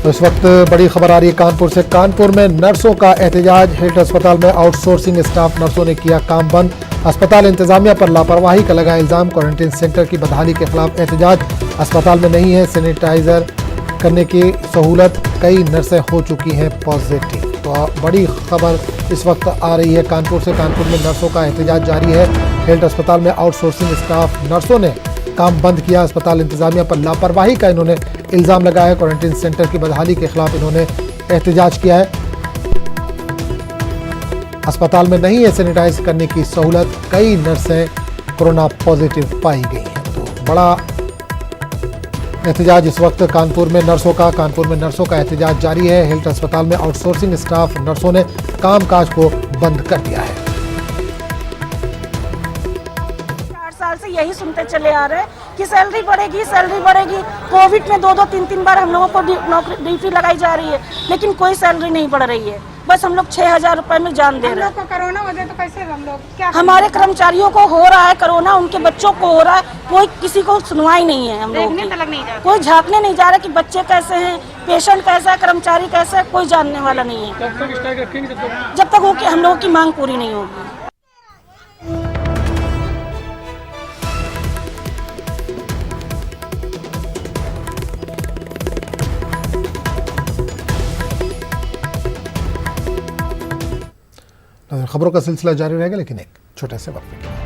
तो इस वक्त बड़ी खबर आ रही है कानपुर से। कानपुर में नर्सों का एहतजाज। हेल्ट अस्पताल में आउटसोर्सिंग स्टाफ नर्सों ने किया काम बंद। अस्पताल इंतजामिया पर लापरवाही का लगा इल्जाम। क्वारंटीन सेंटर की बदहाली के खिलाफ एहतजाज। अस्पताल में नहीं है सैनिटाइजर करने की सहूलत। कई नर्सें हो चुकी हैं पॉजिटिव। तो बड़ी खबर इस वक्त आ रही है कानपुर से। कानपुर में नर्सों का एहतजाज जारी है। हेल्ट अस्पताल में आउटसोर्सिंग स्टाफ नर्सों ने काम बंद किया। अस्पताल इंतजामिया पर लापरवाही का इन्होंने इल्जाम लगाया है। क्वारंटीन सेंटर की बदहाली के खिलाफ इन्होंने एहतजाज किया है। अस्पताल में नहीं है सैनिटाइज करने की सहूलत। कई नर्सें कोरोना पॉजिटिव पाई गई हैं। तो बड़ा एहतजाज इस वक्त कानपुर में नर्सों का एहतजाज जारी है। हेल्थ अस्पताल में आउटसोर्सिंग स्टाफ नर्सों ने कामकाज को बंद कर दिया है। 4 साल से यही सुनते चले आ रहे हैं कि सैलरी बढ़ेगी। कोविड में 2-2, 3-3 बार हम लोगों को ड्यूटी लगाई जा रही है, लेकिन कोई सैलरी नहीं बढ़ रही है। बस हम लोग 6,000 रुपए में जान दे रहे हैं। कोरोना वजह तो कैसे हम लोग क्या हमारे कर्मचारियों को हो रहा है कोरोना, उनके बच्चों को हो रहा है, कोई किसी को सुनवाई नहीं है। हम लोग तक नहीं जा कोई झांकने नहीं जा रहा कि बच्चे कैसे हैं, पेशेंट कैसा है, कर्मचारी कैसा है, कोई जानने वाला नहीं है। जब तक वो हम लोगों की मांग पूरी नहीं होगी। खबरों का सिलसिला जारी रहेगा, लेकिन एक छोटे से वक्त के लिए।